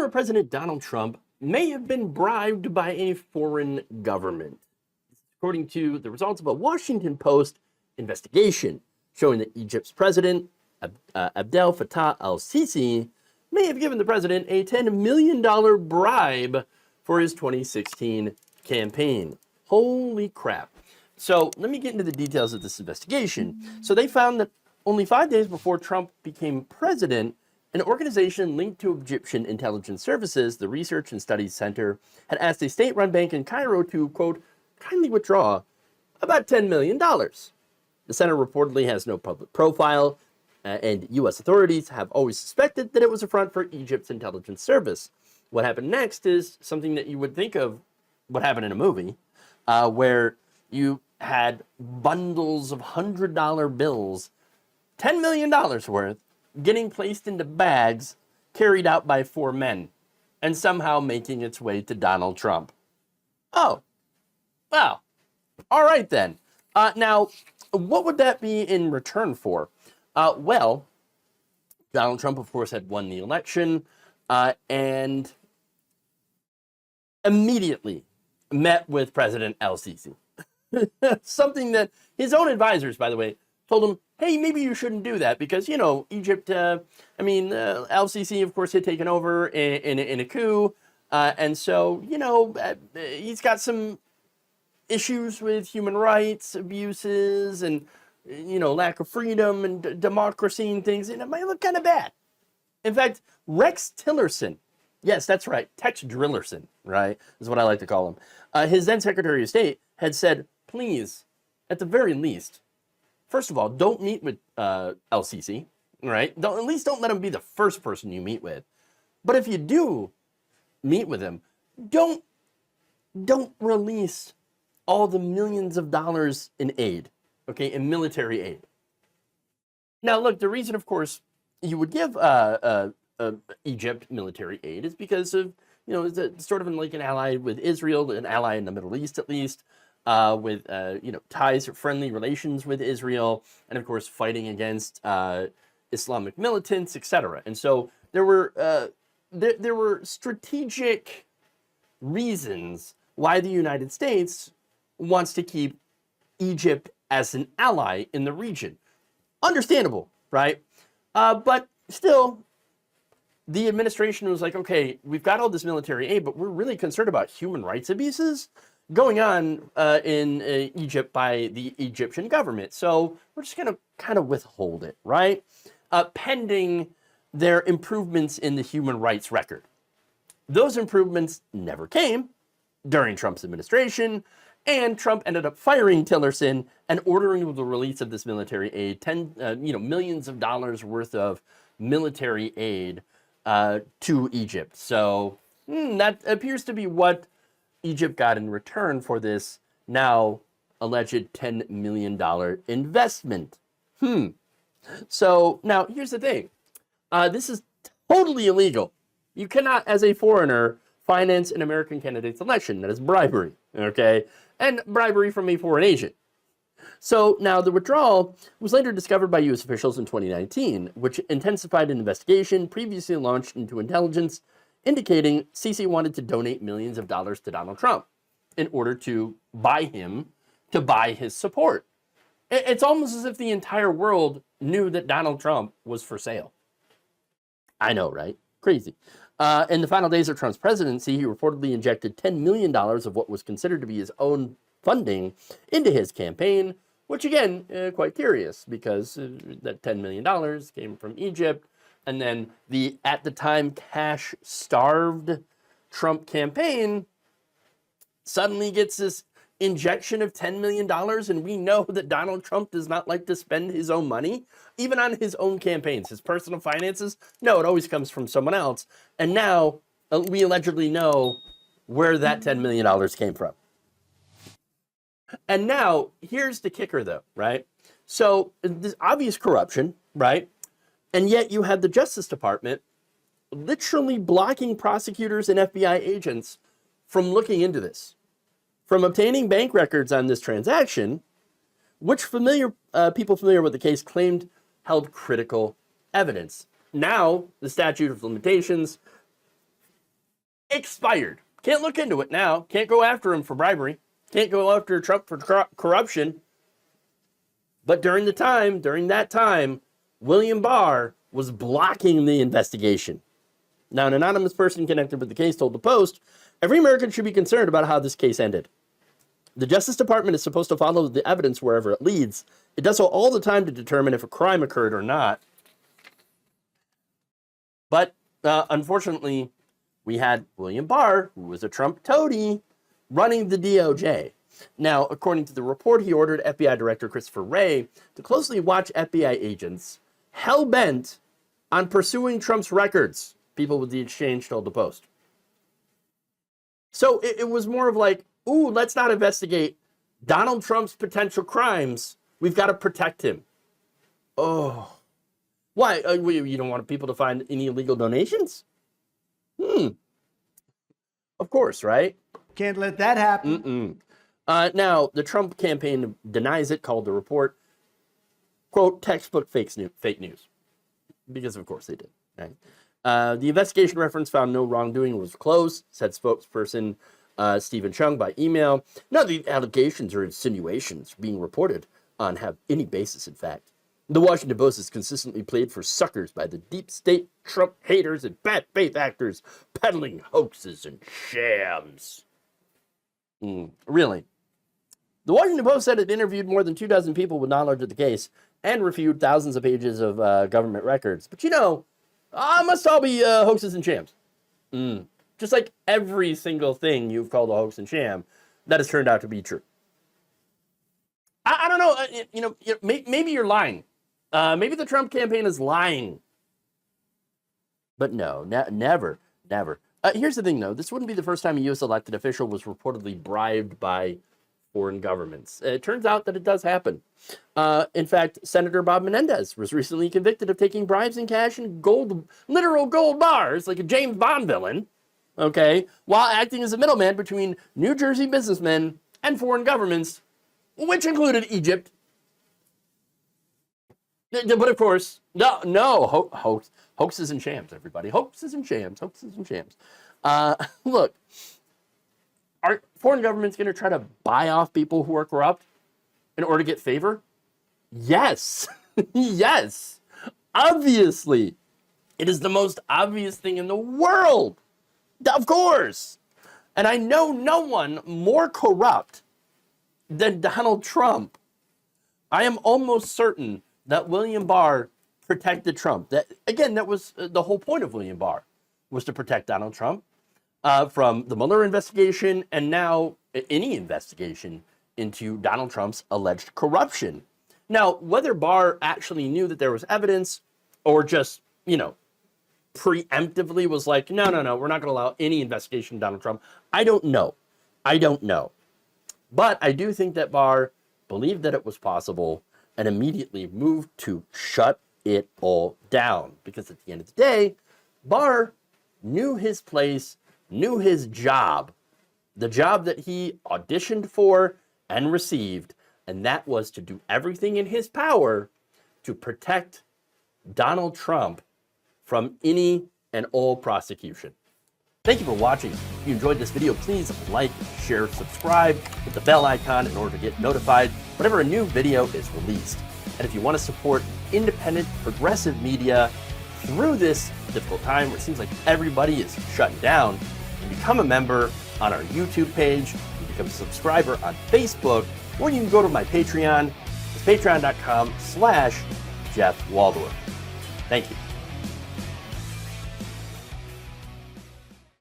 former President Donald Trump may have been bribed by a foreign government, according to the results of a Washington Post investigation showing that Egypt's president, Abdel Fattah al-Sisi, may have given the president a $10 million bribe for his 2016 campaign. Holy crap. So let me get into the details of this investigation. So they found that only 5 days before Trump became president, an organization linked to Egyptian intelligence services, the Research and Studies Center, had asked a state-run bank in Cairo to, quote, kindly withdraw about $10 million. The center reportedly has no public profile, and U.S. authorities have always suspected that it was a front for Egypt's intelligence service. What happened next is something that you would think of what happened in a movie, where you had bundles of $100 bills, $10 million worth, getting placed into bags carried out by 4 men and somehow making its way to Donald Trump. Oh, well, all right then. Now, what would that be in return for? Well, Donald Trump, of course, had won the election and immediately met with President el-Sisi. Something that his own advisors, by the way, told him, hey, maybe you shouldn't do that because, you know, Egypt, el-Sisi, of course, had taken over in a coup. And so, you know, he's got some issues with human rights abuses and, you know, lack of freedom and democracy and things. And it might look kind of bad. In fact, Rex Tillerson, yes, that's right, Tex Drillerson, right, is what I like to call him. His then Secretary of State had said, please, at the very least, first of all, don't meet with el-Sisi, right? At least don't let him be the first person you meet with. But if you do meet with him, don't release all the millions of dollars in aid, okay, in military aid. Now, look, the reason, of course, you would give Egypt military aid is because of, you know, it's sort of like an ally with Israel, an ally in the Middle East at least, with, you know, ties or friendly relations with Israel, and of course fighting against Islamic militants, etc. And so there were strategic reasons why the United States wants to keep Egypt as an ally in the region. Understandable, right? But still, the administration was like, okay, we've got all this military aid, but we're really concerned about human rights abuses going on in Egypt by the Egyptian government. So we're just going to kind of withhold it, right? Pending their improvements in the human rights record. Those improvements never came during Trump's administration, and Trump ended up firing Tillerson and ordering the release of this military aid, millions of dollars worth of military aid to Egypt. So that appears to be what Egypt got in return for this now alleged $10 million investment. So now here's the thing. This is totally illegal. You cannot, as a foreigner, finance an American candidate's election. That is bribery, okay? And bribery from a foreign agent. So now the withdrawal was later discovered by U.S. officials in 2019, which intensified an investigation previously launched into intelligence, indicating Sisi wanted to donate millions of dollars to Donald Trump in order to buy his support. It's almost as if the entire world knew that Donald Trump was for sale. I know, right? Crazy. In the final days of Trump's presidency, he reportedly injected $10 million of what was considered to be his own funding into his campaign, which again, quite curious, because that $10 million came from Egypt, and then the, at the time, cash-starved Trump campaign suddenly gets this injection of $10 million, and we know that Donald Trump does not like to spend his own money, even on his own campaigns, his personal finances. No, it always comes from someone else. And now we allegedly know where that $10 million came from. And now, here's the kicker though, right? So, there's obvious corruption, right? And yet you have the Justice Department literally blocking prosecutors and FBI agents from looking into this, from obtaining bank records on this transaction, which people familiar with the case claimed held critical evidence. Now, the statute of limitations expired. Can't look into it now. Can't go after him for bribery. Can't go after Trump for corruption. But during that time, William Barr was blocking the investigation. Now, an anonymous person connected with the case told the Post, every American should be concerned about how this case ended. The Justice Department is supposed to follow the evidence wherever it leads. It does so all the time to determine if a crime occurred or not. But unfortunately, we had William Barr, who was a Trump toady, running the DOJ. Now, according to the report, he ordered FBI Director Christopher Wray to closely watch FBI agents hell-bent on pursuing Trump's records, people with the exchange told the Post. So it was more of like, ooh, let's not investigate Donald Trump's potential crimes. We've got to protect him. Oh. Why? You don't want people to find any illegal donations? Of course, right? Can't let that happen. Now, the Trump campaign denies it, called the report, quote, textbook fake news. Because, of course, they did. Right? The investigation reference found no wrongdoing, was closed, said spokesperson Stephen Chung by email. None of the allegations or insinuations being reported on have any basis, in fact. The Washington Post has consistently played for suckers by the deep state Trump haters and bad faith actors peddling hoaxes and shams. Really? The Washington Post said it interviewed more than 24 people with knowledge of the case and reviewed thousands of pages of government records. But must all be hoaxes and shams. Just like every single thing you've called a hoax and sham, that has turned out to be true. I don't know. Maybe you're lying. Maybe the Trump campaign is lying. But no, never. Here's the thing, though. This wouldn't be the first time a U.S. elected official was reportedly bribed by foreign governments. It turns out that it does happen. In fact, Senator Bob Menendez was recently convicted of taking bribes in cash and literal gold bars, like a James Bond villain, okay, while acting as a middleman between New Jersey businessmen and foreign governments, which included Egypt. But of course, hoaxes and shams, everybody. Hoaxes and shams. Look, are foreign governments going to try to buy off people who are corrupt in order to get favor? Yes. Yes. Obviously. It is the most obvious thing in the world. Of course. And I know no one more corrupt than Donald Trump. I am almost certain that William Barr protected Trump. That was the whole point of William Barr, was to protect Donald Trump from the Mueller investigation and now any investigation into Donald Trump's alleged corruption. Now, whether Barr actually knew that there was evidence or just, preemptively was like, no, we're not going to allow any investigation of Donald Trump, I don't know. But I do think that Barr believed that it was possible and immediately moved to shut it all down. Because at the end of the day, Barr knew his place, knew his job, the job that he auditioned for and received, and that was to do everything in his power to protect Donald Trump from any and all prosecution. Thank you for watching. If you enjoyed this video, please like, share, subscribe, hit the bell icon in order to get notified whenever a new video is released. And if you want to support independent, progressive media through this difficult time where it seems like everybody is shutting down, you can become a member on our YouTube page, you can become a subscriber on Facebook, or you can go to my Patreon. It's patreon.com/Jeff Waldorf. Thank you.